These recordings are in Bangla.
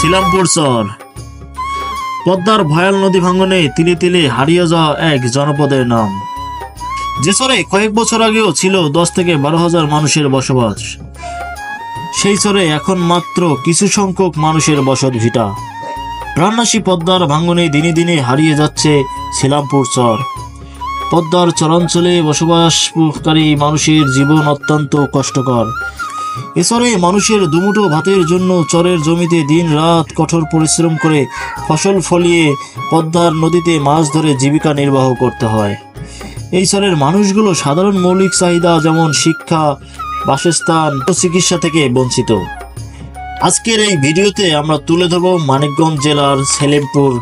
শিলামপুর চর। পদ্মার ভয়াল নদী ভাঙ্গনে তিলে তিলে হারিয়ে যাওয়া এক জনপদের নাম, যে চরে কয়েক বছর আগেও ছিল 10 থেকে 12,000 মানুষের বসবাস। সেই চরে এখন মাত্র কিছু সংখ্যক মানুষের বসত ভিটা। প্রাণনাশী পদ্মার ভাঙ্গনে দিনে দিনে হারিয়ে যাচ্ছে শিলামপুর চর। পদ্মার চরাঞ্চলে বসবাসকারী মানুষের জীবন অত্যন্ত কষ্টকর। এছাড়ে মানুষের দুমুঠো ভাতের জন্য চরের জমিতে দিন রাত কঠোর পরিশ্রম করে ফসল ফলিয়ে পদ্মার নদীতে মাছ ধরে জীবিকা নির্বাহ করতে হয়। এই চরের মানুষগুলো সাধারণ মৌলিক চাহিদা যেমন শিক্ষা, বাসস্থান ও চিকিৎসা থেকে বঞ্চিত। আজকের এই ভিডিওতে আমরা তুলে ধরব মানিকগঞ্জ জেলার শিলামপুর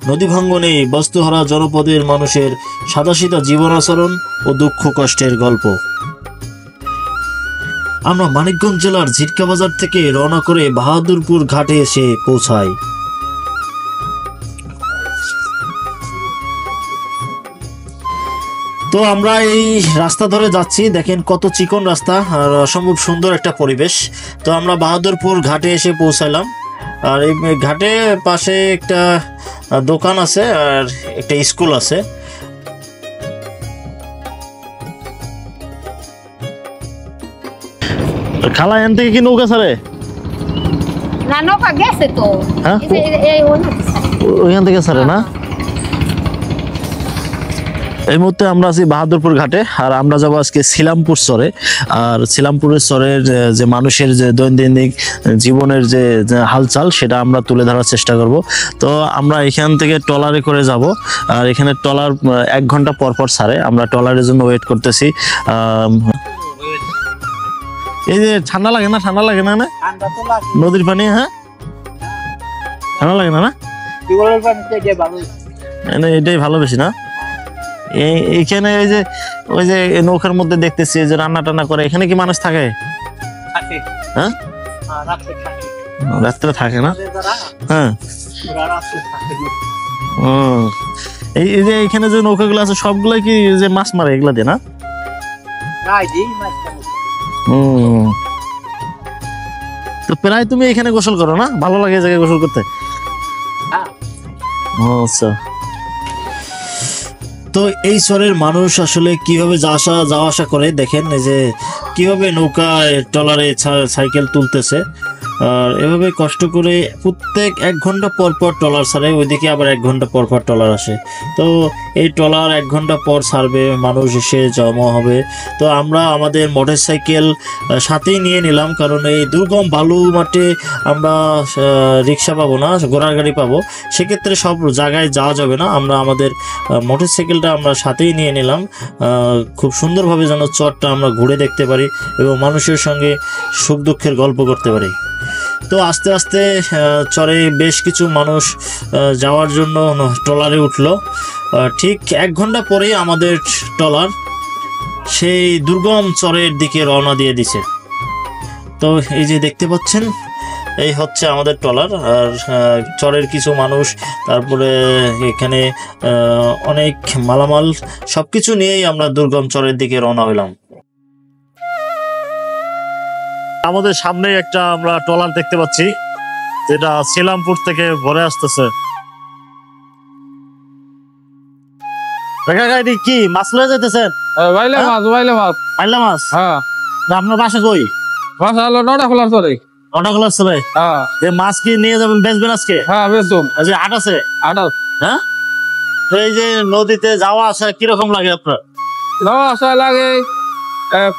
নদী ভাঙ্গনে বস্তুহারা জনপদের মানুষের সাদাসিধা জীবনাচরণ ও দুঃখ কষ্টের গল্প। আমরা মানিকগঞ্জ জেলার ঝিটকা বাজার থেকে রওনা করে বাহাদুরপুর ঘাটে এসে পৌঁছাই। তো আমরা এই রাস্তা ধরে যাচ্ছি, দেখেন কত চিকন রাস্তা আর অসম্ভব সুন্দর একটা পরিবেশ। তো আমরা বাহাদুরপুর ঘাটে এসে পৌঁছালাম। আর এই ঘাটে পাশে একটা দোকান আছে আর একটা স্কুল আছে। খালা এখান থেকে কি নৌকা ছাড়ে? না, নৌকা গেছে তো। ওইখান থেকে ছাড়ে না? এই মুহূর্তে আমরা আছি বাহাদুরপুর ঘাটে, আর আমরা যাবো আজকে শিলামপুর চরে। আর শিলামপুরের চরের যে মানুষের যে দৈনন্দিন জীবনের যে হালচাল সেটা আমরা তুলে ধরার চেষ্টা করব। তো আমরা এখান থেকে ট্রলারে করে যাব, আর এখানে ট্রলার 1 ঘন্টা পর পর ছাড়ে। আমরা ট্রলারের জন্য ওয়েট করতেছি। এই যে ঠান্ডা লাগে না? ঠান্ডা লাগে না? নদীর পানি, হ্যাঁ ঠান্ডা লাগে না? এটাই ভালো বেশি না? এইখানে ওই যে নৌকার মধ্যে দেখতেছি যে রান্না টান্না করে, এখানে কি মানুষ থাকে? হ্যাঁ, রাত্রে থাকে না? হ্যাঁ, এই যে এখানে যে নৌকাগুলো আছে সবগুলাই কি যে মাছ মারে এগুলা দিয়ে না? তো প্রায় তুমি এখানে গোসল করো না? ভালো লাগে এই জায়গায় গোসল করতে? আচ্ছা। তো এই চরের মানুষ আসলে কিভাবে যাওয়া আসা করে দেখেন, এই যে কিভাবে নৌকায় ট্রলারে সাইকেল তুলতেছে। আর এভাবে কষ্ট করে প্রত্যেক 1 ঘন্টা পর পর ট্রলার ছাড়ে, ওইদিকে আবার 1 ঘন্টা পর পর ট্রলার আসে। তো এই ট্রলার 1 ঘন্টা পর ছাড়বে, মানুষ এসে জমা হবে। তো আমরা আমাদের মোটর সাইকেল সাথেই নিয়ে নিলাম, কারণ এই দুর্গম বালু মাঠে আমরা রিক্সা পাবো না, ঘোড়ার গাড়ি পাবো, সেক্ষেত্রে সব জায়গায় যাওয়া যাবে না। আমরা আমাদের মোটর সাইকেলটা আমরা সাথেই নিয়ে নিলাম, খুব সুন্দরভাবে যেন চরটা আমরা ঘুরে দেখতে পারি এবং মানুষের সঙ্গে সুখ দুঃখের গল্প করতে পারি। তো আস্তে আস্তে চরে বেশ কিছু মানুষ যাওয়ার জন্য ট্রলারে উঠলো। ঠিক 1 ঘন্টা পরেই আমাদের ট্রলার সেই দুর্গম চরের দিকে রওনা দিয়ে দিছে। তো এই যে দেখতে পাচ্ছেন, এই হচ্ছে আমাদের ট্রলার। আর চরের কিছু মানুষ, তারপরে এখানে অনেক মালামাল, সবকিছু নিয়েই আমরা দুর্গম চরের দিকে রওনা হইলাম। আমাদের সামনে একটা আমরা ট্রলার দেখতে পাচ্ছি, যেটা শিলামপুর থেকে ভরে আসতেছে। কি মাছ লয়ে যাইতেছেন? বাইলা মাছ। বাইলা মাছ? হ্যাঁ। আপনার বাসা কই? বাসা হলো নটাখোলার চরে। নটাখোলার চরে? হ্যাঁ। মাছ কি নিয়ে যাবেন, বেচবেন আজকে? হ্যাঁ, বেচবো। আজকে হাট আছে? হ্যাঁ। তো এই যে নদীতে যাওয়া আসা কিরকম লাগে আপনার? যাওয়া আসা লাগে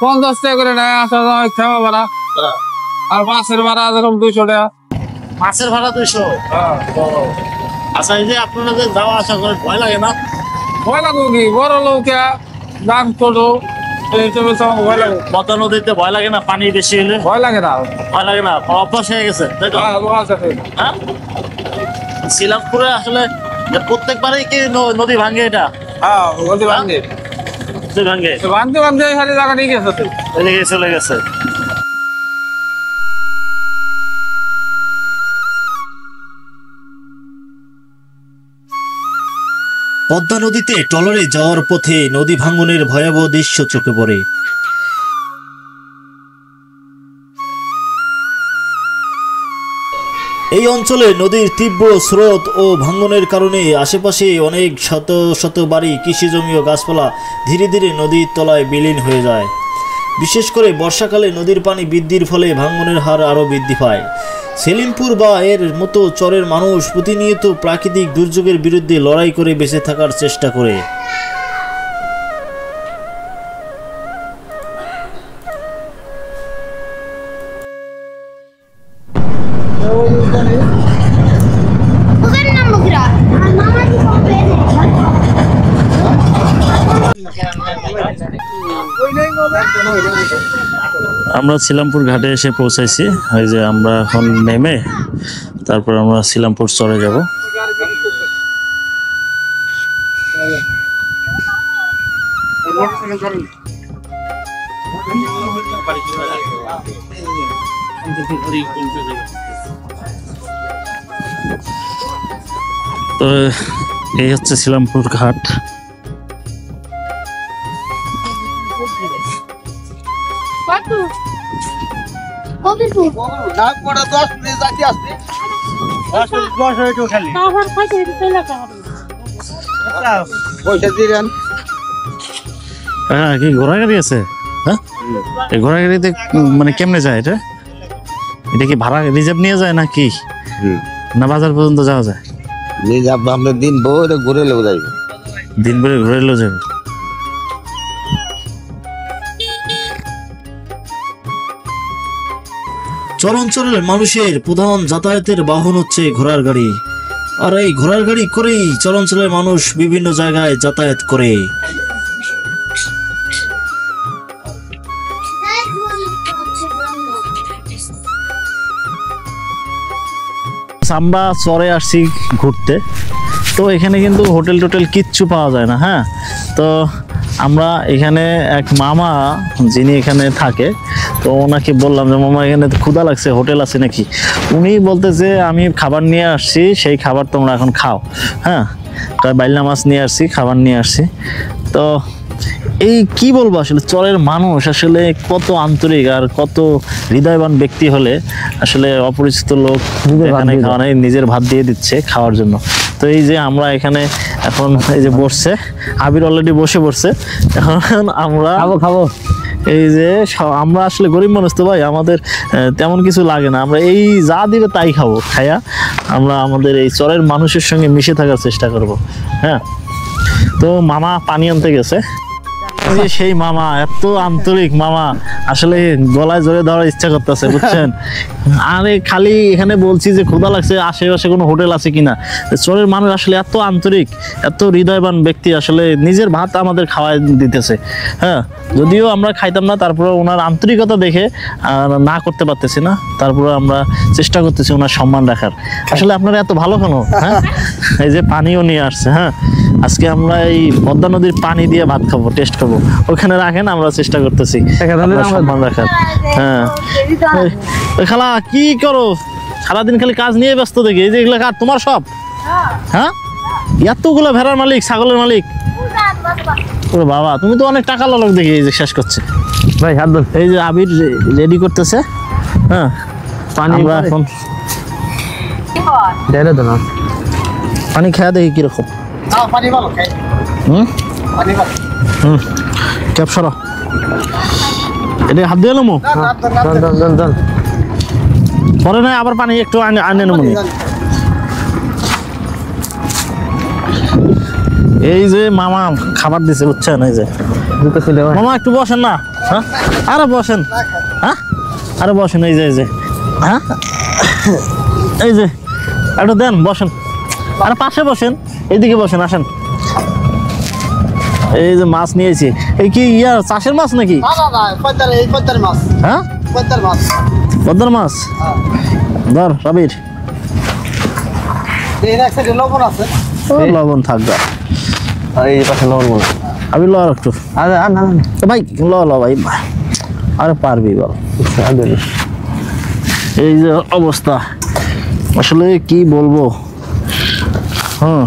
50 টাকা করে নেয় আসা যাওয়া, খাওয়া ভাড়া। আর মাছের ভাড়া যেরকম 200 টাকা। মাছের ভাড়া 200? আচ্ছা, এই যে আপনারা যে যাওয়া আসা করেন, ভয় লাগে না? ভয় লাগবো কি, বড় লোকে দাম ছোট, ভয় লাগে। পদ্মা নদীতে ভয় লাগে না? পানি বেশি হলে ভয় লাগে না? ভয় লাগে না, অভ্যাস হয়ে গেছে, তাই তো? হ্যাঁ। শিলামপুরে আসলে প্রত্যেকবারই কি নদী ভাঙে? এটা নদী ভাঙে, ভাঙতে সারি জায়গা নিয়ে গেছে, চলে গেছে। পদ্মা নদীতে ট্রলারে যাওয়ার পথে নদী ভাঙ্গনের ভয়াবহ দৃশ্য চোখে পড়ে। এই অঞ্চলে নদীর তীব্র স্রোত ও ভাঙনের কারণে আশেপাশে অনেক শত শত বাড়ি, কৃষিজমি ও গাছপালা ধীরে ধীরে নদীর তলায় বিলীন হয়ে যায়। বিশেষ করে বর্ষাকালে নদীর পানি বৃদ্ধির ফলে ভাঙনের হার আরও বৃদ্ধি পায়। সেলিমপুর বা এর মতো চরের মানুষ প্রতিনিয়ত প্রাকৃতিক দুর্যোগের বিরুদ্ধে লড়াই করে বেঁচে থাকার চেষ্টা করে। আমরা ছিলামপুর ঘাটে এসে পৌঁছাইছি। এই যে আমরা এখন নেমে তারপর আমরা ছিলামপুর চরে যাব। তো এই হচ্ছে ছিলামপুর ঘাট। হ্যাঁ, কি ঘোড়া গাড়ি আছে? হ্যাঁ, এই ঘোড়া গাড়িতে মানে কেমনে যায় এটা? এটা কি ভাড়া রিজার্ভ নিয়ে যায় নাকি না বাজার পর্যন্ত যাওয়া যায়? রিজার্ভ আমরা দিন ভরে ঘুরে লেগে যাইব, দিন ভরে ঘুরে এলেও যাবে। চর অঞ্চলের মানুষের প্রধান যাতায়াতের বাহন হচ্ছে ঘোড়ার গাড়ি। আর এই ঘোড়ার গাড়ি করেই চর অঞ্চলের মানুষ বিভিন্ন জায়গায় যাতায়াত করে। আমরা চরে আসছি ঘুরতে, তো এখানে কিন্তু হোটেল টোটেল কিচ্ছু পাওয়া যায় না। হ্যাঁ, তো আমরা এখানে এক মামা যিনি এখানে থাকে, তো ওনাকে বললাম যে মামা এখানে ক্ষুধা লাগছে, হোটেল আছে নাকি? উনি বলতেছে আমি খাবার নিয়ে আসছি, সেই খাবার তোমরা এখন খাও। হ্যাঁ, তাই বাইলা মাছ নিয়ে আসছি, খাবার নিয়ে আসছি। তো এই কি বলবো, আসলে চরের মানুষ আসলে কত আন্তরিক আর কত হৃদয়বান ব্যক্তি হলে আসলে অপরিচিত লোক এখানে খাওয়ানো, নিজের ভাত দিয়ে দিচ্ছে খাওয়ার জন্য। তো এই যে আমরা এখানে এখন এই যে বসছে, আবির অলরেডি বসে পড়ছে, এখন আমরা খাবো। এই যে আমরা আসলে গরিব মানুষ তো ভাই, আমাদের তেমন কিছু লাগে না, আমরা এই যা দিবে তাই খাবো। খাইয়া আমরা আমাদের এই চরের মানুষের সঙ্গে মিশে থাকার চেষ্টা করব। হ্যাঁ, তো মামা পানি আনতে গেছে। যে সেই মামা, এত আন্তরিক মামা, আসলে গলায় জড়িয়ে দেওয়ার ইচ্ছা করতেছে, বুঝছেন? আরে খালি এখানে বলছি যে ক্ষুধা লাগছে, আশেপাশে কোনো হোটেল আছে কিনা। চরের মানুষ আসলে এত আন্তরিক, এত হৃদয়বান ব্যক্তি, আসলে নিজের ভাত আমাদের খাওয়াই দিতেছে। হ্যাঁ, যদিও আমরা খাইতাম না, তারপরে ওনার আন্তরিকতা দেখে না করতে পারতেছি না, তারপরে আমরা চেষ্টা করতেছি ওনার সম্মান রাখার। আসলে আপনারা এত ভালো কেন? হ্যাঁ, এই যে পানিও নিয়ে আসছে। হ্যাঁ, আজকে আমরা এই পদ্মা নদীর পানি দিয়ে ভাত খাবো, টেস্ট করবো। ওখানে রাখেন, আমরা চেষ্টা করতেছি সম্মান রাখার। হ্যাঁ, খালা কি করো? সারাদিন খালি কাজ নিয়ে ব্যস্ত দেখি। এই যে এগুলো কার? তোমার সব? হ্যাঁ, এতগুলো ভেড়ার মালিক, ছাগলের মালিক? ওরে বাবা, তুমি তো অনেক টাকা লোক দেখি। এই যে শেষ করছে ভাই, হাত ধর। এই যে আবির রেডি করতেছে। হ্যাঁ, পানি এখন পানি খেয়া দেখি কিরকম। ক্যাপ সরা, এটা হাত দিয়ে নেবো পরে না, আবার পানি একটু আনে নেবো। এই যে মামা খাবার দিছে, বুঝছেন? এই যে মামা একটু বসেন না। হ্যাঁ, আরে বসেন। হ্যাঁ, আরে বসেন। এই যে এই যে হ্যাঁ, এই যে একটু দেন, বসেন। আরে পাশে বসেন, এইদিকে বসেন, আসেন। এই যে মাছ নিয়েছি, এই কি ইয়ার চাষের মাছ নাকি? হ্যাঁ, পদ্মার মাছ। ধর রাবির, লবণ থাকবে। এই পাশে লবণ, আমি ল একটু। ভাই ল ভাই, আরে পারবি বল। এই যে অবস্থা, আসলে কি বলবো। হ্যাঁ,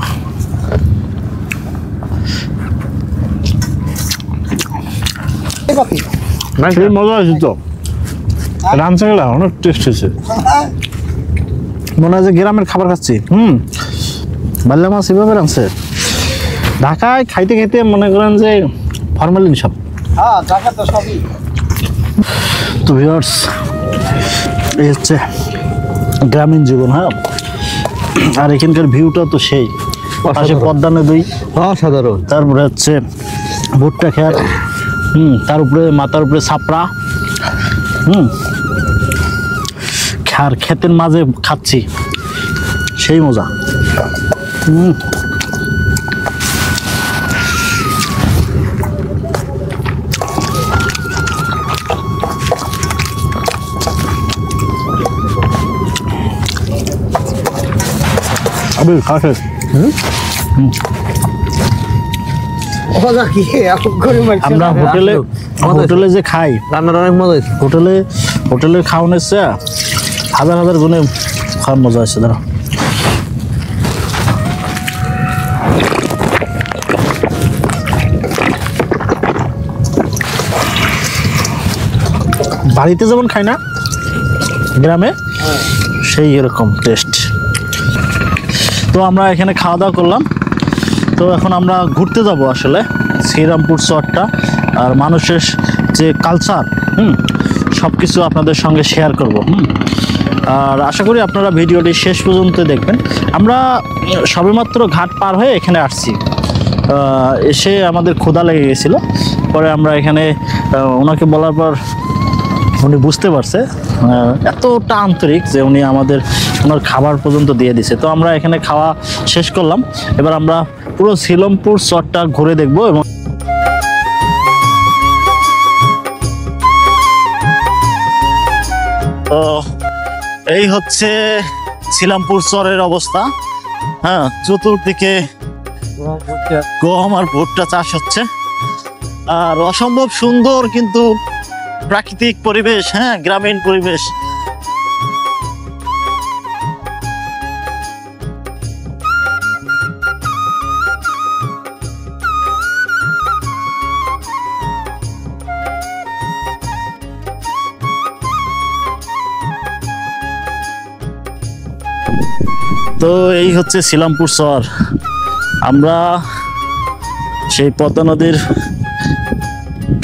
মজা হয়েছে তো, রান্নাগুলা অনেক টেস্ট হয়েছে। মনে হয় যে গ্রামের খাবার খাচ্ছি। বাল্লা মাছ এভাবে রাঁধছে। ঢাকায় খাইতে খাইতে মনে করেন যে ফরমালিন সব। হ্যাঁ ঢাকা তো সবই। তো ভিউয়ার্স, এই হচ্ছে গ্রামীণ জীবন। হ্যাঁ, আর এখানকার ভিউটা তো সেই, পাশে পদ্মা নদী, অসাধারণ। তারপরে হচ্ছে ভুট্টা খেত, তার উপরে মাথার উপরে ছাপড়া, আর ক্ষেতের মাঝে খাচ্ছি, সেই মজা। আবির খাওয়া আমরা হোটেলে যে খাই, রান্নার অনেক মজা হয়েছে। হোটেলের খাওয়ানোর চেয়ে হাজার হাজার গুণে খাওয়ার মজা আছে। দাঁড়া, বাড়িতে যেমন খাই না, গ্রামে সেই এরকম টেস্ট। তো আমরা এখানে খাওয়া দাওয়া করলাম। তো এখন আমরা ঘুরতে যাব আসলে শ্রীরামপুর চরটা, আর মানুষের যে কালচার সব কিছু আপনাদের সঙ্গে শেয়ার করব। আর আশা করি আপনারা ভিডিওটি শেষ পর্যন্ত দেখবেন। আমরা সবেমাত্র ঘাট পার হয়ে এখানে আসছি, এসে আমাদের ক্ষুধা লেগে গেছিলো। পরে আমরা এখানে ওনাকে বলার পর উনি বুঝতে পারছে, এতটা আন্তরিক যে উনি আমাদের ওনার খাবার পর্যন্ত দিয়ে দিছে। তো আমরা এখানে খাওয়া শেষ করলাম। এবার আমরা পুরো শ্রীরামপুর চরটা ঘুরে দেখব। এবং তো এই হচ্ছে শ্রীরামপুর চরের অবস্থা। হ্যাঁ, চতুর্দিকে গম আর ভুট্টা চাষ হচ্ছে, আর অসম্ভব সুন্দর কিন্তু প্রাকৃতিক পরিবেশ। হ্যাঁ, গ্রামীণ পরিবেশ। তো এই হচ্ছে শ্রীরামপুর চর। আমরা সেই পদ্মা নদীর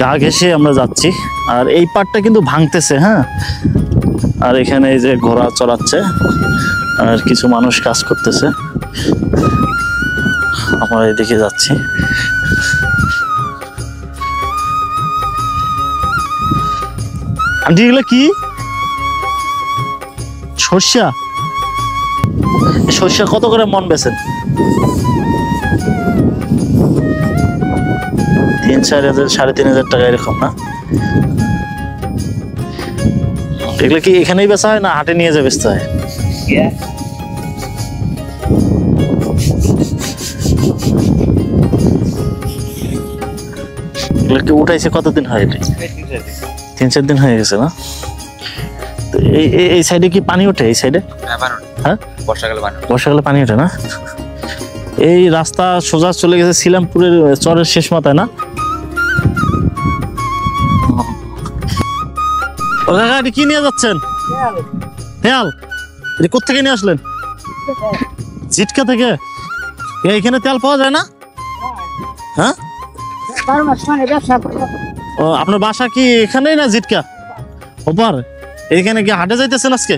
গা ঘেঁষে আমরা যাচ্ছি, আর এই পাড়টা কিন্তু ভাঙতেছে। হ্যাঁ, আর এখানে এই যে ঘোড়া চড়াচ্ছে, আর কিছু মানুষ কাজ করতেছে। আমরা এদিকে যাচ্ছি। আন্টি, এগুলো কি? সর্ষা? সর্ষা কত করে মন বেচেন? 3-4 হাজার, 3,500 টাকা এরকম না? এগুলো কি এখানেই বেচা হয় না হাটে নিয়ে যা বেচতে হয়? এগুলো কি উঠাইছে কতদিন হয়? 3-4 দিন হয়ে গেছে না? এই সাইডে কি পানি ওঠে? এই সাইডে হ্যাঁ, বর্ষাকালে পানি ওঠে না? এই রাস্তা সোজা চলে গেছে শ্রীরামপুরের চরের শেষ মাথায় না? কি নিয়ে যাচ্ছেন? তেল? কোথেকে নিয়ে আসলেন? জিটকা থেকে? এইখানে তেল পাওয়া যায় না? হ্যাঁ, ও, আপনার বাসা কি এখানেই না জিটকা ওপার? এইখানে কি হাটে যাইতেছেন আজকে?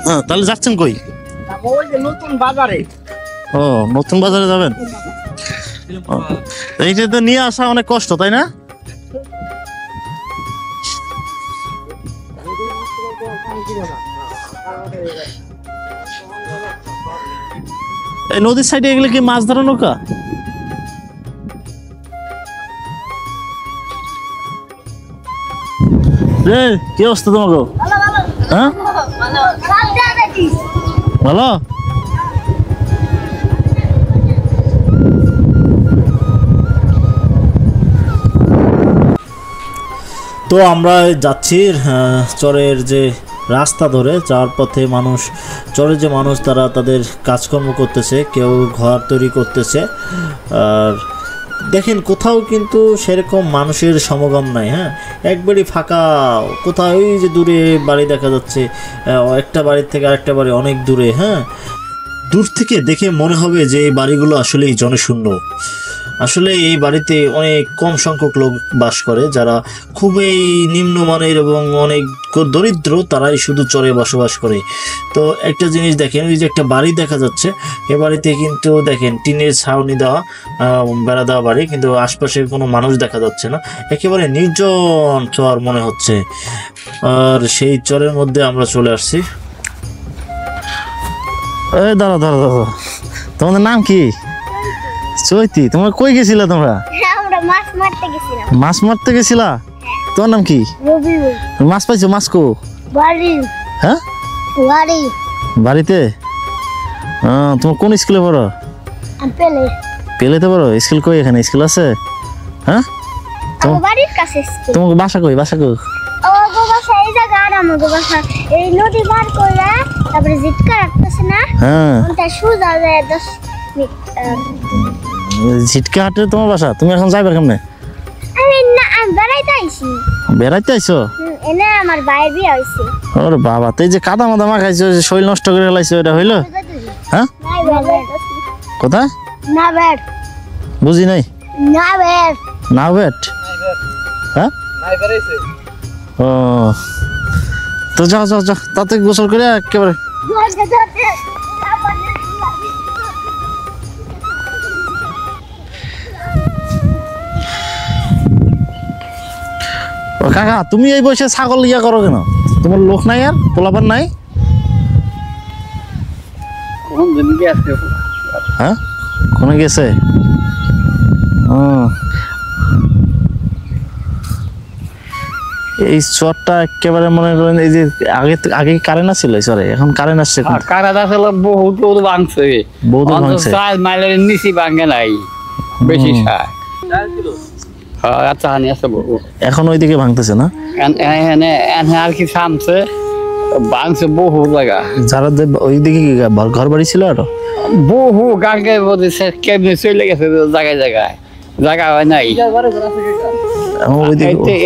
হ্যাঁ, তাহলে যাচ্ছেন কই? নতুন বাজারে। ও, নতুন বাজারে যাবেন? এইটা তো নিয়ে আসা অনেক কষ্ট, তাই না? এই নদীর সাইডে এগুলো কি মাছ ধরা নৌকা? কি অবস্থা তোমাকে? হ্যাঁ, ভালো। তো আমরা যাচ্ছি চরের যে রাস্তা ধরে যাওয়ার পথে মানুষ, চরের যে মানুষ তারা তাদের কাজকর্ম করতেছে, কেউ ঘর তৈরি করতেছে, আর দেখেন কোথাও কিন্তু সেরকম মানুষের সমাগম নাই। হ্যাঁ, একবারই ফাঁকা। কোথাও ওই যে দূরে বাড়ি দেখা যাচ্ছে, একটা বাড়ির থেকে আরেকটা বাড়ি অনেক দূরে। হ্যাঁ, দূর থেকে দেখে মনে হবে যে এই বাড়িগুলো আসলেই জনশূন্য। আসলে এই বাড়িতে অনেক কম সংখ্যক লোক বাস করে, যারা খুবই নিম্নমানের এবং অনেক দরিদ্র, তারাই শুধু চরে বসবাস করে। তো একটা জিনিস দেখেন, ওই যে একটা বাড়ি দেখা যাচ্ছে, এ বাড়িতে কিন্তু দেখেন টিনের ছাউনি দেওয়া, বেড়া দেওয়া বাড়ি, কিন্তু আশপাশে কোনো মানুষ দেখা যাচ্ছে না, একেবারে নির্জন চর মনে হচ্ছে। আর সেই চরের মধ্যে আমরা চলে আসছি। এই দাঁড়া দাঁড়া দাঁড়া, তোমাদের নাম কি? চৈতি। তোমরা কই গেছিলা? তোমরা আমরা মাছ মারতে গেছিলাম। মাছ মারতে গেছিলা? তোমার নাম কি? রবিউল। মাছ পাইছো? মাছ কো? বাড়ি। হ্যাঁ, বাড়ি। বাড়িতে? তোমার কোন স্কুলে পড়ো? পেলে। পেলেতে পড়ো? স্কুল কই? এখানে স্কুল আছে? হ্যাঁ, আমার বাড়ির কাছে স্কুল। তোমার বাসা কই? বাসা কই? আমাগো বাসা এই জায়গা, আর আমাগো বাসা এই নদী পার করে তারপরে জিটকা রাখতেছে না, হ্যাঁ, ওটা সোজা যায় 10 মিনিট। ঝিটকা হাটে তোমার বাসা? তুমি এখন যাইবে কেমনে? আমি না, আমি বেড়াইতে আইছি। বেড়াইতে আইছো? এনে আমার ভাইয়ের বিয়ে হইছে। ওরে বাবা, তো এই যে কাদা মাদা মাখাইছো, যে শরীর নষ্ট করে ফেলাইছো, এটা হইলো? হ্যাঁ, নাই বেড়। কোথায়? না বেড়। বুঝি নাই। না বেড়। না বেট? হ্যাঁ, ও, তো যাও যাও যাও, তাতে গোসল করে একেবারে। ও কাকা, তুমি এই বয়সে ছাগল ইয়া করো কেন? তোমার লোক নাই, আর পোলাপান নাই? হ্যাঁ, কোনে গেছে? ও, এই চরটা একেবারে মনে করেন, এই যে আগে কারেন্ট আসছিল এই চরে, এখন কারেন্ট আসছে। কারাদা ছিল বহুত ভাঙছে, বহুত ভাঙছে। 4 মাইলের নিচে ভাঙে নাই, বেশি সার। আচ্ছা, হানি আছে বহু। এখন ওইদিকে ভাঙতেছে না? এনে আর কি থামছে, ভাঙছে বহু জায়গা। যারা ওইদিকে কি ঘর বাড়ি ছিল আরো? বহু গাঙ্গে বলছে কেমনি চলে গেছে জায়গায় জায়গায়, জায়গা হয় নাই।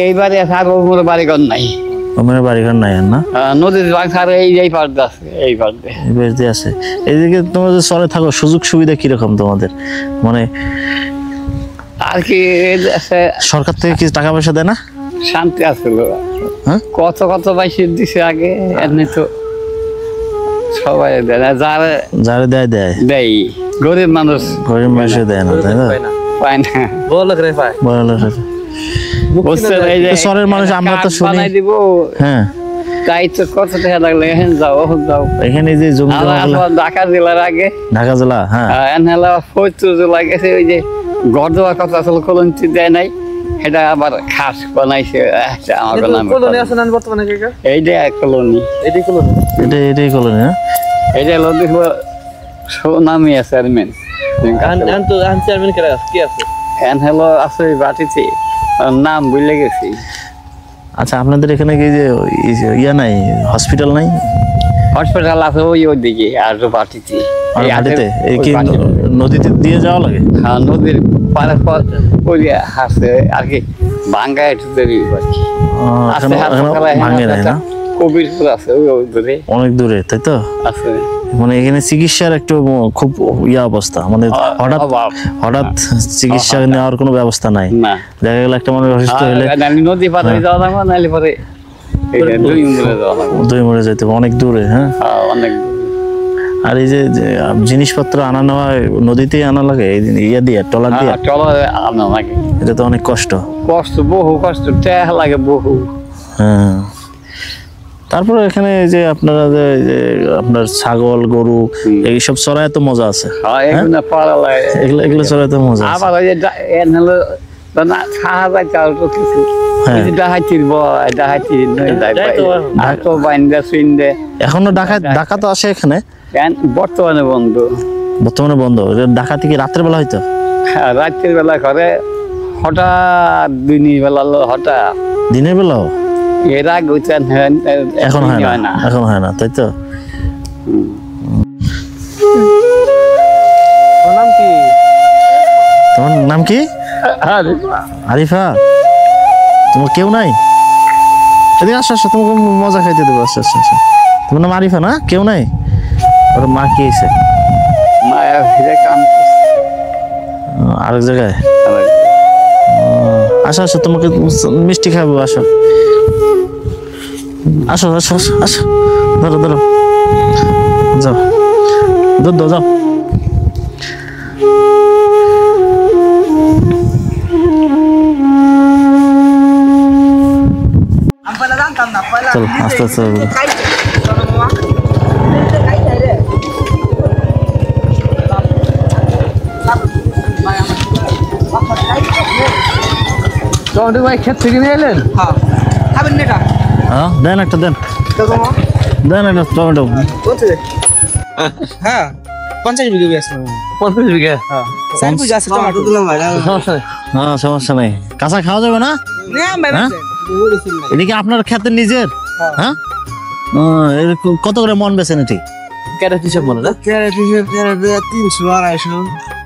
এইবারে আর ওর বাড়ি ঘর নাই, আমার বাড়ি ঘর নাই আর না? নদীর ভাঙছে আর এই পার্টে আছে, এই পার্টে আছে। এইদিকে তোমরা যে চরে থাকো, সুযোগ সুবিধা কিরকম তোমাদের? মানে আর কি সরকার থেকে কি টাকা পয়সা দেয় না? শান্তি আছিল। হ্যাঁ, কত কত পয়সা দিছে আগে, এমনি তো সবাই দেয় না। যারা দেয় দেয়, গরিব মানুষ, গরিব মানুষে দেয় না, তাই না? পায় না। বড় লোক চরের মানুষ আমরা তো শুনি। হ্যাঁ, তাই তো কত টাকা লাগলে এখানে যাও যাও। এখানে যে জমি ঢাকা জেলার আগে, ঢাকা জেলা, হ্যাঁ, ফৈতুর জেলা গেছে, ওই যে ঘর দেওয়ার কথা আসলে কলন্তি দেয় নাই, সেটা আবার খাস বানাইছে আমার নাম। কলোনি আছে না বর্তমানে? এইটা কলোনি, এটাই কলোনি, এটাই কলোনি। হ্যাঁ, এইটা হলো দেখবো সুনামি আছে চেয়ারম্যান। চেয়ারম্যান কি আছে? এন হলো আছে বাটিতে, নাম ভুলে গেছি। আচ্ছা, আপনাদের এখানে কি যে ইয়া নাই, হসপিটাল নাই? হসপিটাল আছে ওইদিকে, আর বাটিতে। এই কি নদীতে দিয়ে যাওয়া লাগে? হ্যাঁ, নদীর পারে ওই আছে আর কি, ভাঙ্গা একটু দেরি ভাঙে নাই না? কবিরপুর আছে ওই দূরে, অনেক দূরে, তাই তো? আছে। মানে এখানে চিকিৎসার একটু খুব ইয়া অবস্থা, মানে হঠাৎ চিকিৎসা নেওয়ার কোনো ব্যবস্থা নাই। না, দেখা গেল একটা মানুষ অসুস্থ হলে নদী পারে যাওয়া লাগবে, নাহলে পরে দুই মরে যেতে অনেক দূরে। হ্যাঁ, অনেক। আর এই যে জিনিসপত্র আনা নেওয়া নদীতেই আনা লাগে, ইয়া দিয়ে, ট্রলার দিয়ে আনা লাগে। এটা তো অনেক কষ্ট, বহু কষ্ট, টাকা লাগে বহু। হ্যাঁ, তারপরে এখানে যে আপনারা যে আপনার ছাগল গরু এইসব চড়ায় তো মজা আছে। এগুলো চড়ায় তো মজা আছে। আবার ওই যে এখনো ডাকাত তো আসে এখানে? বর্তমানে বন্ধ। বর্তমানে বন্ধ। ডাকাতি কি রাত্রের বেলা হয়তো? রাত্রের বেলা করে, হঠাৎ দিনের বেলা, হঠাৎ দিনের বেলাও? এর আগে এখন হয় না, এখন হয় না, তাই তো? নাম কি? তোমার নাম কি? আরিফা তোমার কেউ নাই? এদিকে আসো আসো, তোমাকে মজা খাইতে দেবো। আচ্ছা আচ্ছা আচ্ছা, তোমার নাম আরিফা না? কেউ নাই? ওর মা কি হয়েছে? মায়া ফিরে কাম আরেক জায়গায়? আসো আসো, তোমাকে মিষ্টি খাবো। আসো আসো আসো আসো আসো, ধরো ধরো, যাও দুধ দাও, যাও। চলো আস্তে আস্তে। টমেটো ভাই ক্ষেত থেকে নিয়ে এলেন? হ্যাঁ দেন একটা, দেন দেন একটা টমেটো। হ্যাঁ 50 বিঘা আছে। 50 বিঘা? সমস্যা নেই। হ্যাঁ সমস্যা নেই, কাঁচা খাওয়া যাবে না? হ্যাঁ? এদিকে আপনার ক্ষেতের নিজের? হ্যাঁ কত করে মন বেছেন এটি? ক্যারেট হিসাব বলে না? 300 250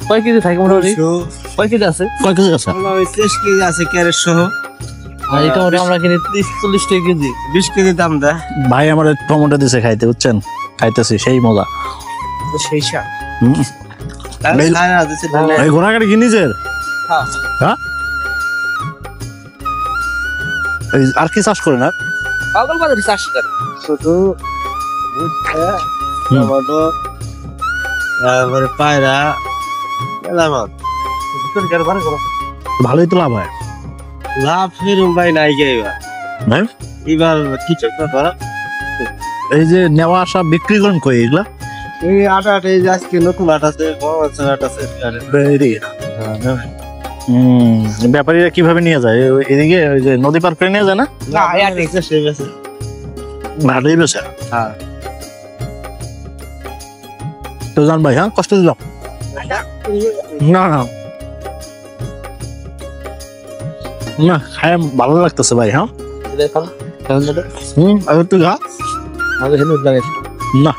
কয় কেজি থাকে মোটামুটি? কয় কেজি আছে? কয় কেজি আছে? 30 কেজি আছে ক্যারেট সহ। আর এই টমেটো আমরা কিনি 30-40 টাকা কেজি। 20 কেজি দাম দেয়। ভাই আমার টমেটো দিছে খাইতে, বুঝছেন? খাইতেছি সেই মজা। সেই সার হুম। এই ঘোড়া গাড়ি কি নিজের? হ্যাঁ আর কি চাষ করে না? পাগল বাজারে চাষ করে শুধু টমেটো, তারপরে পায়রা, ভালোই তো লাভ হয়। লাভ ফিরুম ভাই নাই গে এবার। ভাই এবার কিছু করা এই যে নেওয়া আসা বিক্রি করেন কই এগুলা? এই আটা এই যে আজকে নতুন আটা আছে, বড় আটা আছে। ব্যাপারীরা কিভাবে নিয়ে যায়? এদিকে ওই যে নদী পার করে নিয়ে যায় না? না এটা আছে সেই আছে। ভালোই বেছে। হ্যাঁ তো জান ভাই, হ্যাঁ কষ্ট দিলাম না না না, খায় ভালো লাগতেছে ভাই। হ্যাঁ দেখুন আর একটু গা আমাদের হেলমেট লাগে না।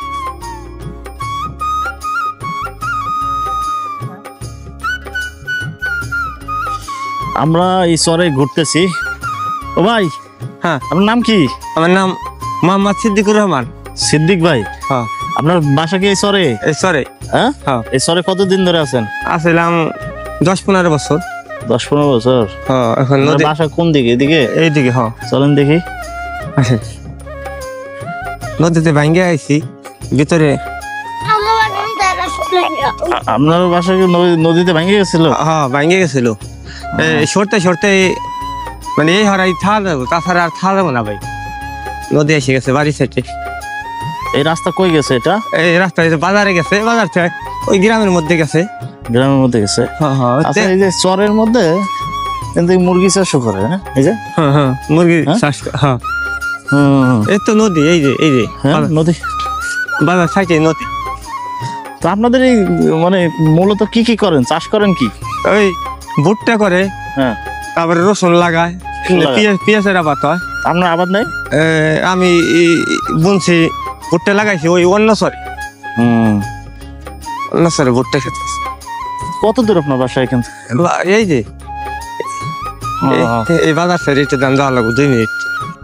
আমরা এই চরে ঘুরতেছি। ও ভাই, হ্যাঁ আপনার নাম কি? আমার নাম মোহাম্মদ সিদ্দিকুর রহমান। সিদ্দিক ভাই? হ্যাঁ। আপনার বাসা কি এই চরে? এই সরে হ্যাঁ হ্যাঁ। এই চরে কতদিন ধরে আছেন? আসলাম 10-15 বছর। 10-15 বছর? হ্যাঁ এখন আপনার নদী বাসা কোন দিকে? এদিকে? এইদিকে। হ্যাঁ চলেন দেখি। নদীতে ভাঙ্গে আইছি ভিতরে। আপনার বাসা কি নদীতে ভেঙে গেছিল? হ্যাঁ ভাঙ্গে গেছিল। সরতে সরতে মানে এই হারাই থাল যাবো, তাছাড়া আর থাল যাবো না ভাই। নদী এসে গেছে বাড়ি সাইডে। এই রাস্তা কই গেছে এটা? এই রাস্তায় বাজারে গেছে, বাজার থেকে ওই গ্রামের মধ্যে গেছে। গ্রামের মধ্যে গেছে? হ্যাঁ হ্যাঁ আচ্ছা, এই যে চরের মধ্যে কিন্তু মুরগি চাষও করে, হ্যাঁ? এই যে হ্যাঁ হ্যাঁ মুরগি চাষ। হ্যাঁ এই তো নদী, এই যে হ্যাঁ নদী, বাজার সাইডে নদী। তো আপনাদের এই মানে মূলত কি কি করেন, চাষ করেন কি? ওই ভুট্টা করে, হ্যাঁ তারপরে রসুন লাগায়, পেঁয়াজের আবাদ হয়। আপনার আবাদ নাই? আমি বুনছি, ভুট্টা লাগাইছি ওই অন্য সরে ভুট্টা খেতে। কত দূর আপনার বাসা এখান থেকে? এই যে এই বাজার সাইড এটা দাম যাওয়া লাগবে 2 মিনিট।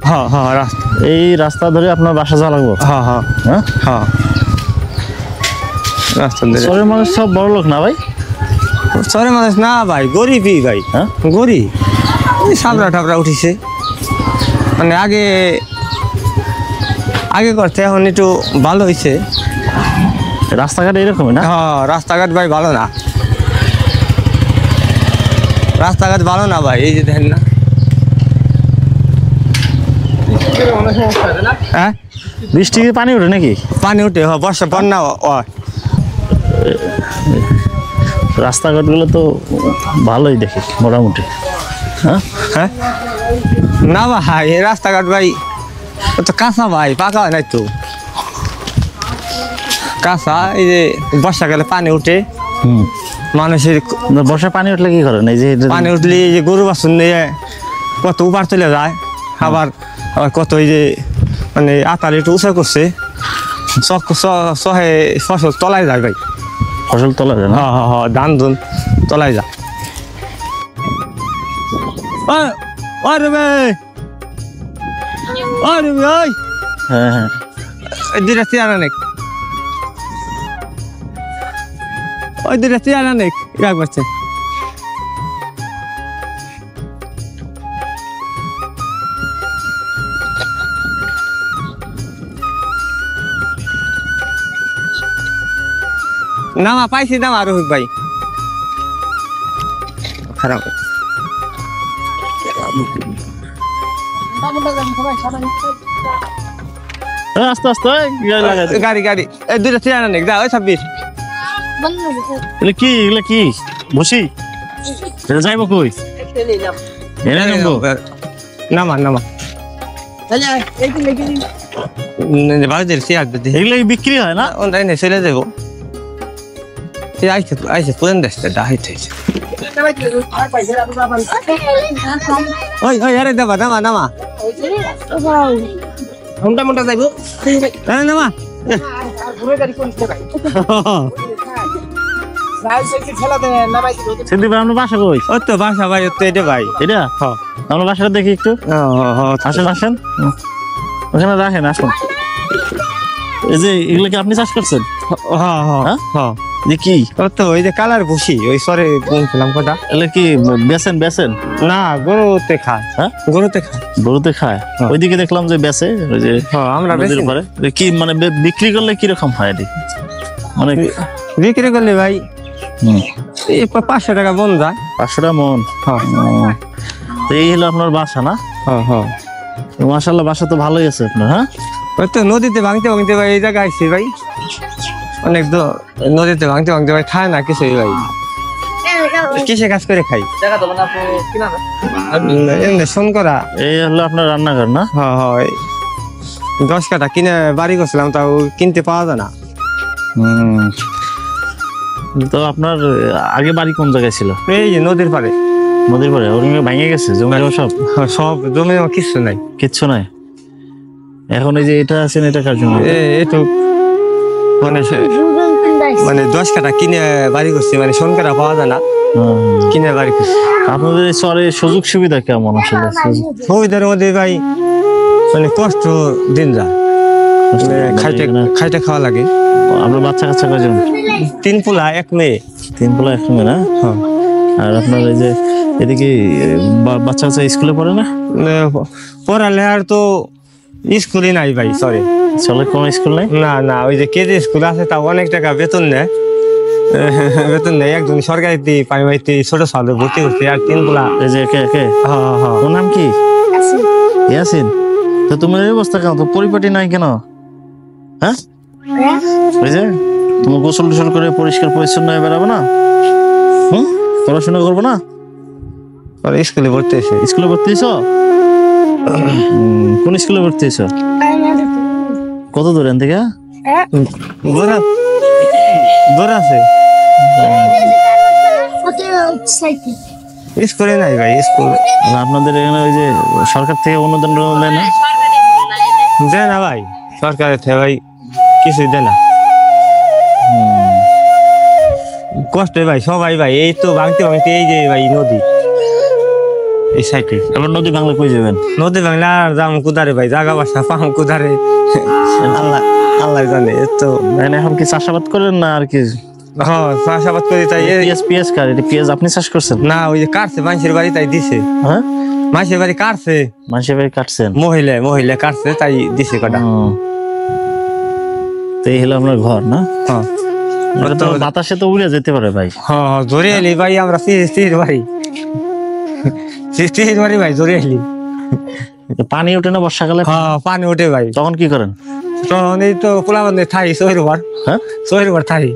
হ্যাঁ হ্যাঁ রাস্তা, এই রাস্তা ধরে আপনার বাসা যাওয়া লাগবে? হ্যাঁ হ্যাঁ হ্যাঁ হ্যাঁ রাস্তা ধরে। চরের মানুষ সব বড় লোক না ভাই? চরে মানুষ না ভাই, গরিবই ভাই। হ্যাঁ গরিব, ওই সাবরা টাবরা উঠিছে। মানে আগে করতে এখন একটু ভালো হয়েছে। রাস্তাঘাট এরকমই না? হ্যাঁ রাস্তাঘাট ভাই ভালো না, রাস্তাঘাট ভালো না ভাই। এই যে দেখেন না, হ্যাঁ বৃষ্টি পানি ওঠে নাকি? পানি উঠে, বর্ষা বন্যা হয়। রাস্তাঘাটগুলো তো ভালোই দেখি মোটামুটি। হ্যাঁ হ্যাঁ না ভাই, এই রাস্তাঘাট ভাই তো কাঁচা ভাই, পাকা হয় নাই তো, কাঁচা। এই যে বর্ষাকালে পানি উঠে, মানুষের বর্ষায় পানি উঠলে কি করেন? এই যে পানি উঠলে এই যে গরু বাছুর নিয়ে কত উপার চলে যায়। আবার কত এই যে মানে আতার একটু উঁচা করছে, সহে ফসল তলায় যায় ভাই। ফসল তোলা যায় না? হ্যাঁ হ্যাঁ হ্যাঁ ধান ধুন তলায় যায়। আরে ভাই আরে ভাই হ্যাঁ হ্যাঁ দুইটা চেয়ার অনেক ওই দুইটা চেয়ার অনেক রাখ বাচ্চা নামা পাইছি নামা রোহিত ভাই খারাপ আস্তে আস্তে গাড়ি লাগাই দে। গাড়ি গাড়ি এই দুইটা চেয়ার অনেক যা ওই 26 এগুলা কি বসি এটা যাইবো কই এনে নেবো নামা নামা বাজার চেয়ার দিতে এগুলা কি বিক্রি হয় না অনলাইন চলে যাবো আইছে আইছে পুরান দেশটা ডাইতে ওই ওই আরে দেবা নামা নামা ঘন্টা মোটা যাইবো আরে নামা সিদ্ধি ভাই আপনার বাসা কই ও তো বাসা ভাই ও তো এটা ভাই এটা হ্যাঁ আপনার বাসাটা দেখি একটু আসেন আসেন ওখানে রাখেন আসুন এই যে এগুলো কি আপনি চাষ করছেন হ্যাঁ হ্যাঁ হ্যাঁ যে কি ও তো ওই যে কালার বসি ওই সরে বলছিলাম কটা এগুলো কি বেচেন বেচেন না গরুতে খায় হ্যাঁ গরুতে খায় গরুতে খায় ওইদিকে দেখলাম যে বেচে ওই যে হ্যাঁ আমরা নদীর বেশি উপরে কি মানে বিক্রি করলে কিরকম হয় এটি মানে বিক্রি করলে ভাই এই 500 টাকা বন যায় 500 টাকা মন হ্যাঁ তো এই হলো আপনার বাসা না হ্যাঁ হ্যাঁ মাশাআল্লাহ বাসা তো ভালোই আছে আপনার হ্যাঁ ওই তো নদীতে ভাঙতে ভাঙতে ভাই এই জায়গায় আইছি ভাই অনেক তো নদীতে ভাঙতে ভাঙতে ভাই খায় না কিছুই ভাই কিসে কাজ করে খাই টাকা তো না কিনা না এমনি শোন করা এই হলো আপনার রান্নাঘর না হ্যাঁ হ্যাঁ 10 কাঠা কিনে বাড়ি করছিলাম তাও কিনতে পাওয়া যায় না তো আপনার আগে বাড়ি কোন জায়গায় ছিল এই যে নদীর পারে নদীর পারে ওখানে ভেঙে গেছে জমি জমা সব সব জমি আমার কিছু নাই কিচ্ছু নাই এখন এই যে এটা আছেন এটা কার জন্য এইটু মানে মানে 10 কাঠা কিনে বাড়ি করছি মানে শোন কাঠা পাওয়া যায় না কিনে বাড়ি করছি আপনাদের এই শহরে সুযোগ সুবিধা কেমন আসলে সুবিধার মধ্যে ভাই মানে কষ্ট দিন যা খাইতে খাইতে খাওয়া লাগে আপনার বাচ্চা কাচ্চা কয়জন 3 পোলা 1 মেয়ে 3 পোলা 1 মেয়ে না হ্যাঁ আর আপনার এই যে এদিকে বাচ্চা কাচ্চা স্কুলে পড়ে না পড়ালে আর তো স্কুলই নাই ভাই সরি চলে কোন স্কুল নাই না না ওই যে কেজি স্কুল আছে তাও অনেক টাকা বেতন নেয় বেতন নেই একজন সরকারিতে প্রাইমারিতে ছোট সালে ভর্তি করছে আর 3 পোলা এই যে কে কে হ্যাঁ হ্যাঁ ওর নাম কি ইয়াসিন তো তোমার এই অবস্থা কেন তো পরিপাটি নাই কেন হ্যাঁ ওই যে তুমি গোসল টোসল করে পরিষ্কার পরিচ্ছন্ন হয়ে বেড়াবো না পড়াশোনা করবো না ওরা স্কুলে ভর্তি হয়েছে স্কুলে ভর্তি হয়েছ কোন স্কুলে ভর্তি হয়েছ কত দূর এখান থেকে দূর আছে স্কুলে নাই ভাই স্কুল আপনাদের এখানে ওই যে সরকার থেকে অনুদান দেয় না দেয় না ভাই সরকারের থেকে ভাই কিছুই দেয় না কষ্ট ভাই সবাই ভাই এই তো ভাঙতে ভাঙতে এই যে ভাই নদী এই সাইডে এবার নদী বাংলা কই যাবেন নদী ভাঙলে আর যাম কুদারে ভাই জাগা বাসা পাম কুদারে আল্লাহ আল্লাহ জানে তো এখন কি চাষাবাদ করেন না আর কি হ্যাঁ চাষাবাদ করি তাই পেঁয়াজ কার এটা পেঁয়াজ আপনি চাষ করছেন না ওই যে কাটছে মানুষের বাড়ি তাই দিছে হ্যাঁ মানুষের বাড়ি কাটছে মানুষের বাড়ি কাটছেন মহিলা মহিলা কাটছে তাই দিছে কটা তো এই হলো আপনার ঘর না হ্যাঁ এটা তো বাতাসে তো উড়ে যেতে পারে ভাই হ্যাঁ ধরে এলি ভাই আমরা সির বাড়ি সির বাড়ি ভাই ধরে এলি পানি ওঠে না বর্ষাকালে হ্যাঁ পানি ওঠে ভাই তখন কি করেন তখন এই তো পোলা বান্ধে থাই শহরবার হ্যাঁ শহরবার থাই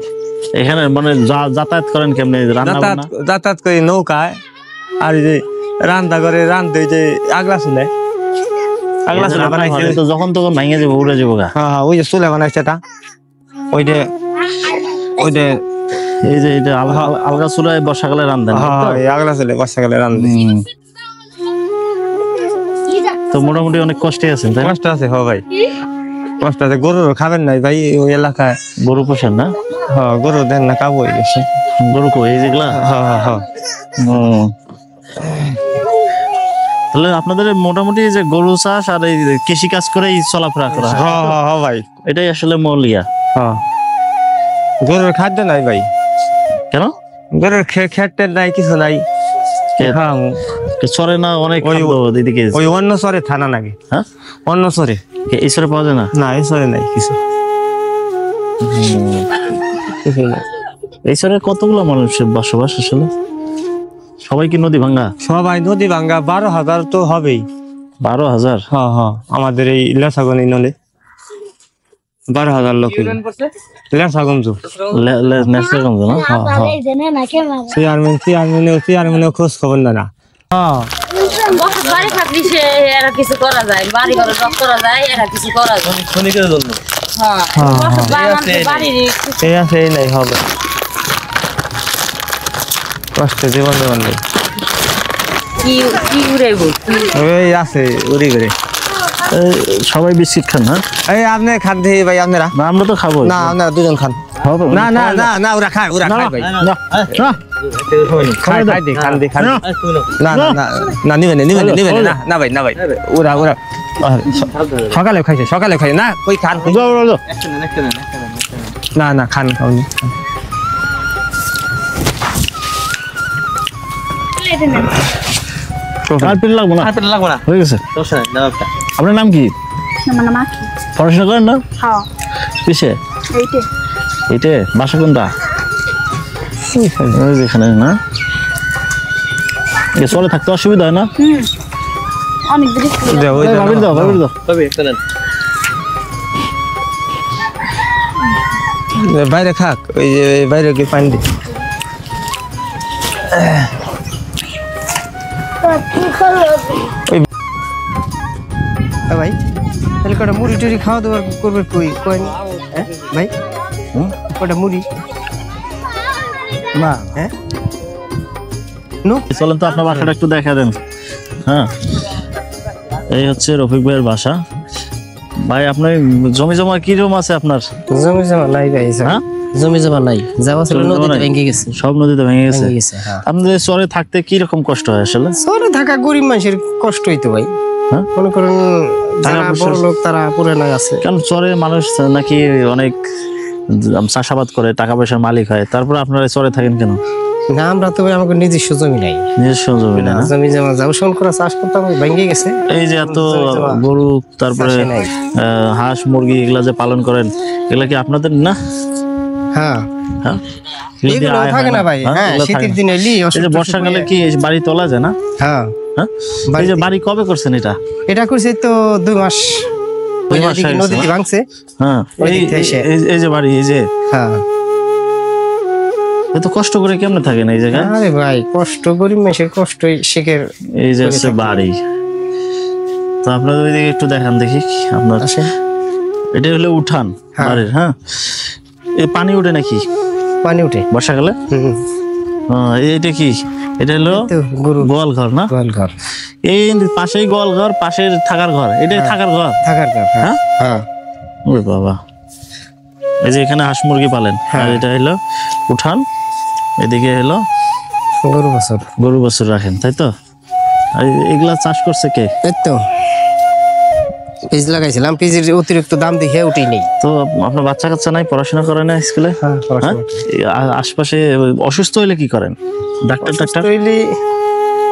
এখানে মানে যাতায়াত করেন কেমনে রান্না বান্না যাতায়াত করে নৌকায় আর এই যে রান্না করে রান্ধে যে আগলা চুলে আগলা চুলে বানাইছে তো যখন তখন ভাঙে যাবো উড়ে যাবো গা হ্যাঁ ওই যে চুলে বানাইছে এটা ওইটা এই যে এটা আলগা চুলায় বর্ষাকালে রান্ধেন হ্যাঁ এই আগলা চুলে বর্ষাকালে রান্ধে তো মোটামুটি অনেক কষ্টে আছেন তাই না? কষ্ট আছে হ্যাঁ ভাই কষ্ট আছে গরু খাবেন নাই ভাই ওই এলাকায় গরু পোষেন না হ্যাঁ গরু দেন না খাবো এই বেশি গরু কই এই যেগুলা হ্যাঁ হ্যাঁ হ্যাঁ তাহলে আপনাদের মোটামুটি যে গরু চাষ আর এই কৃষি কাজ করেই চলাফেরা করা হয়। হ্যাঁ ভাই, এটাই আসলে মৌলিয়া। হ্যাঁ। গরুর খাদ্য নাই ভাই, কেন? গরুর খেতে নাই, কিছু নাই। খাওয়ামু। চরে না অনেক ওই- খাদ্য এদিকে। ওই অন্য সরে থানা নাকি? হ্যাঁ, অন্য সরে এই চরে পাওয়া যায় না। না, এই সরে নাই কিছু। এই চরে কতগুলো মানুষের বসবাস আসলে? সবাই কি নদী ভাঙ্গা? সবাই নদী ভাঙ্গা 12,000 তো হবেই। 12,000? হ্যাঁ হ্যাঁ, আমাদের এই লেসাগন নলে 12,000 লোক। লেসাগঞ্জ নেসগঞ্জ না? এই যে না কে বাবা চেয়ারম্যানেও খোঁজ খবর না। হ্যাঁ, বসত বাড়ি থাকলে সে এরা কিছু করা যায়, বাড়ি ঘরে জব করা যায়, এরা কিছু করা যায়। ক্ষণিকের জন্য হ্যাঁ, বসত বাড়ির এই আছে, এই নাই হবে। কষ্ট জীবন জীবন নেই। কি কি উড়াইব, ওই আছে উড়ি করে। সবাই বিস্কিট খান? হ্যাঁ, এই আপনি খান দিয়ে ভাই, আপনারা? না আমরা তো খাবো। না, আপনারা দুজন খান। না না না না, ওরা খায় ভাই। খান দে খান। না না না না, নিবেন না না ভাই, না ভাই। ওরা সকালে খাইছে না, ওই খান। না না, খান খাওনি। আর পিল লাগবো না, লাগবো না, হয়ে গেছে। সমস্যা নাই, দাও একটা। আপনার নাম কি? মানে মাখি পড়াশোনা করেন না? হ্যাঁ কিসে? এইটা এইটে? বাসা কোনটা? ওই যেখানে না? চলে থাকতে অসুবিধা হয় না? অনেক দূরে ভাবির দাও, ভাবির দাও। তবে একটা নেন। বাইরে খাক, ওই যে বাইরে গিয়ে পানি দে। ভাই তাহলে কটা মুড়ি টুড়ি খাওয়া দাওয়া করবে কই কই ভাই? কটা মুড়ি না? হ্যাঁ, চলেন তো আপনার বাসাটা একটু দেখা দেন। হ্যাঁ, এই হচ্ছে রফিক ভাইয়ের বাসা। ভাই আপনার জমি জমা কিরকম আছে আপনার? জমি জমা নাই ভাই, হ্যাঁ, জমি জমা নাই, যাওয়া ছিল জমি জমা নদীতে নাই? ভেঙে গেছে, সব নদীতে ভেঙে গেছে। ভেঙে গেছে। হ্যাঁ, আপনাদের চরে থাকতে কি রকম কষ্ট হয় আসলে? শহরে থাকা গরিব মানুষের কষ্ট হইতো ভাই। হ্যাঁ? মনে করেন যারা টাকা বড় পয়সা- লোক তারা পুরে নাই আছে। কারণ চরে মানুষ নাকি অনেক চাষাবাদ করে টাকা পয়সার মালিক হয়, তারপরে আপনারা চরে থাকেন কেন? না, আমরা তো ভাই আমাকে নিজস্ব জমি নাই, নিজস্ব জমি না? জমি জমা যাও শোন করে চাষ করতাম, ভেঙে গেছে। এই যে এত জমি জমা গরু, তারপরে চাষে নাই। হাঁস মুরগি এগুলা যে পালন করেন, এগুলা কি আপনাদের না? হ্যাঁ, হ্যাঁ, এগুলো দিয়ে এগুলো আয় থাকে হয় না ভাই। হ্যাঁ, এগুলো থাকে শীতের না। দিনে এলি এই যে বর্ষাকালে কি এই বাড়ি তোলা যায় না? হ্যাঁ, হ্যাঁ, এই যে বাড়ি কবে করছেন এটা? এটা করছে তো 2 মাস। 2 মাস হয়ে গেছে, নদীতে না? ভাঙছে। হ্যাঁ, ওই এই দিক থেকে এসে। এই যে বাড়ি, এই যে হ্যাঁ, এত কষ্ট করে কেমনে থাকেন এই জায়গায়? আরে ভাই কষ্ট, গরিব মানুষের কষ্টই শেখের। এই যে হচ্ছে বাড়ি। তো আপনাদের ওইদিকে একটু দেখান দেখি আপনার। আসে এটা হলো উঠান হ্যাঁ। বাড়ির। হ্যাঁ, এই পানি উঠে নাকি পানি উঠে। বর্ষাকালে? হুম, এটা কি? এটা হলো তো গরু গোয়াল ঘর না? গোয়াল ঘর, এই পাশেই গোয়াল ঘর, পাশের থাকার ঘর, এটাই থাকার ঘর। থাকার ঘর। হ্যাঁ, হ্যাঁ, ওরে বাবা, এই যে এখানে হাঁস মুরগি পালেন। আর এটা হলো উঠান, এদিকে হলো গরু বছর। গরু বছর রাখেন, তাই তো? আর এগুলা চাষ করছে কে? এই তো পিস লাগাইছিলাম, পিসের অতিরিক্ত দাম দেখে উঠেই নেই। তো আপনার বাচ্চা কাচ্চা নাই, পড়াশোনা করে না স্কুলে? হ্যাঁ, হ্যাঁ? এই আশপাশে অসুস্থ হইলে কি করেন? ডাক্তার টাক্তার? তৈলি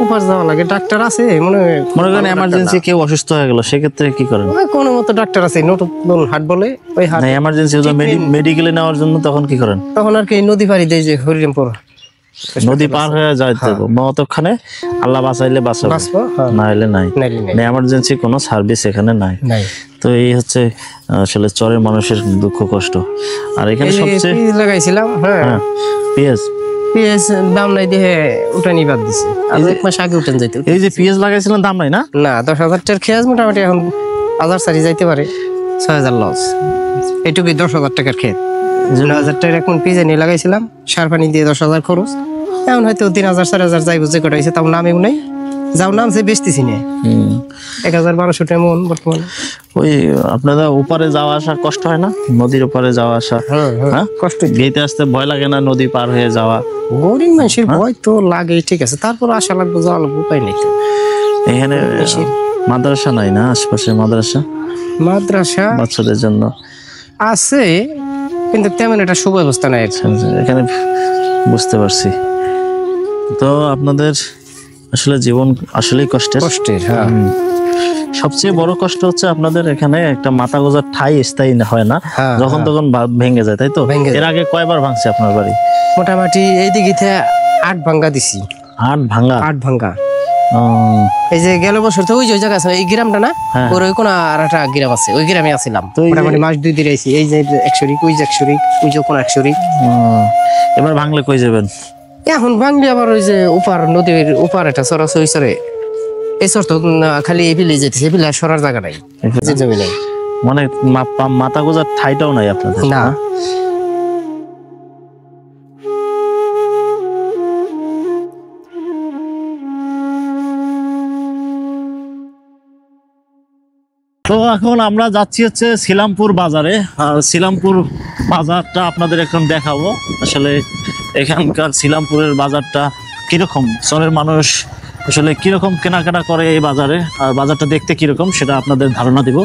উপাস যাওয়া লাগে, ডাক্তার আছে মনে হয়। মনে করেন এমার্জেন্সি কেউ অসুস্থ হয়ে গেল, সেক্ষেত্রে কি করেন? ওই কোনো মতো ডাক্তার আছে, নতুন হাট বলে ওই হাট। না, এমার্জেন্সি মেডিকেলে নেওয়ার জন্য তখন কি করেন? তখন আর কি নদী পাড়ি দেয় যে হরিরামপুর নদী পার হয়ে যাইতে হবে মতক্ষণে, আল্লাহ বাঁচাইলে বাঁচাবে, বাঁচবো। হ্যাঁ, না হলে নাই। নাইলে নাই। এমার্জেন্সি কোনো সার্ভিস এখানে নাই। নাই। তো এই হচ্ছে আসলে চরের মানুষের দুঃখ কষ্ট। আর এখানে এই যে সবচেয়ে পিস লাগাইছিলাম। হ্যাঁ, হ্যাঁ, পেঁয়াজ। পিএস দাম নাই দেখে উঠানি বাদ দিছে। আর 1 মাস আগে উঠান যাইতে। এই যে পেঁয়াজ লাগাইছিলেন দাম নাই না? না, 10,000 টাকার খেয়াজ মোটামুটি এখন 1000 সারি যাইতে পারে, 6,000 লস। এইটুকুই 10,000 টাকার খেত। 9,000 টাকার এখন পিজে নিয়ে লাগাইছিলাম, সার পানি দিয়ে 10,000 খরচ। এখন হয়তো 3,000 4,000 যাইব, যে কটা হয়েছে তাও নামেও নাই। যাও নামছে বেচতেছি না, 1,1200 টাকা মন বর্তমানে। ওই আপনারা ওপারে যাওয়া আসা কষ্ট হয় না? নদীর ওপারে যাওয়া আসা, হ্যাঁ? কষ্ট। গেতে আসতে ভয় লাগে না? নদী পার হয়ে যাওয়া? গরিব মানুষের ভয় তো লাগে, ঠিক আছে, তারপর আশা লাগবে, যাওয়া লাগবে, উপায় নেই তো। এখানে মাদ্রাসা নাই না, আশপাশে মাদ্রাসা মাদ্রাসা বাচ্চাদের জন্য আছে কিন্তু তেমন একটা সুব্যবস্থা নাই এখানে, বুঝতে পারছি। তো আপনাদের আসলে জীবন আসলেই কষ্টের। হ্যাঁ। সবচেয়ে বড় কষ্ট হচ্ছে আপনাদের এখানে একটা মাথা গোজার ঠাই স্থায়ী হয় না, হ্যাঁ, যখন তখন ভেঙে যায়, তাই তো? ভেঙে যায়। এর আগে কয়বার ভাঙছে আপনার বাড়ি? মোটামুটি এই দিকে 8 ভাঙ্গা দিছি। 8 ভাঙা? 8 ভাঙ্গা। ও, এই যে গেল বছর তো ওই যে জায়গা আছে এই গ্রামটা না, হ্যাঁ। ওর ওই কোন আর একটা গ্রাম আছে, ওই গ্রামে আছিলাম তো এই যে- মোটামুটি মাস 2 দিন আইছি। এই যে 1 শরিক, ওই যে 1 শরিক, ওই যে কোন 1 শরিক। এবার ভাঙলে কই যাবেন? এখন ভাঙলি আবার ওই যে উপার নদীর উপার একটা চর আছে, ওই চরে এই চর তো খালি এই বিলে যেতেছে, এই বিলে আর সরার জায়গা নাই, যে জমি নাই। মানে মাথা গোজার ঠাইটাও নাই আপনাদের? না। তো এখন আমরা যাচ্ছি হচ্ছে শিলামপুর বাজারে, আর শিলামপুর বাজারটা আপনাদের এখন দেখাবো। আসলে এখানকার শিলামপুরের বাজারটা কিরকম, চরের মানুষ আসলে কিরকম কেনাকাটা করে এই বাজারে, আর বাজারটা দেখতে কিরকম সেটা আপনাদের ধারণা দিব।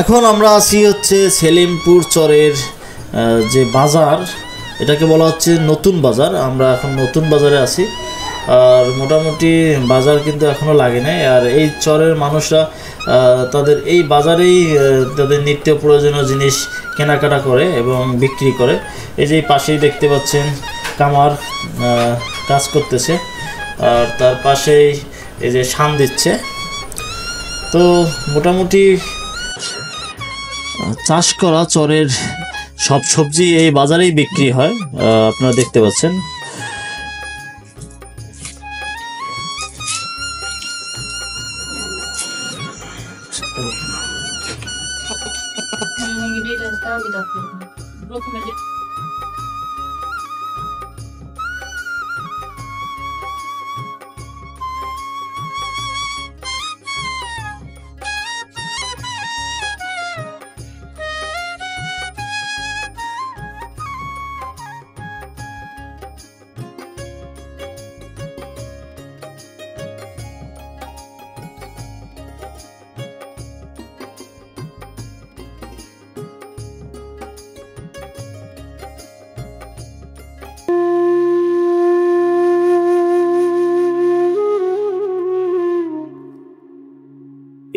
এখন আমরা আছি হচ্ছে সেলিমপুর চরের যে বাজার, এটাকে বলা হচ্ছে নতুন বাজার। আমরা এখন নতুন বাজারে আছি, আর মোটামুটি বাজার কিন্তু এখনও লাগে নাই। আর এই চরের মানুষরা তাদের এই বাজারেই তাদের নিত্য প্রয়োজনীয় জিনিস কেনাকাটা করে এবং বিক্রি করে। এই যে পাশেই দেখতে পাচ্ছেন কামার কাজ করতেছে, আর তার পাশেই এই যে শান দিচ্ছে। তো মোটামুটি চাষ করা চরের সব সবজি এই বাজারেই বিক্রি হয়, আপনারা দেখতে পাচ্ছেন।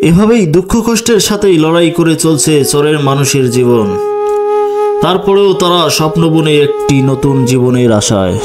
এভাবেই দুঃখ কষ্টের সাথেই লড়াই করে চলছে চরের মানুষের জীবন। তারপরেও তারা স্বপ্ন বুনে একটি নতুন জীবনের আশায়।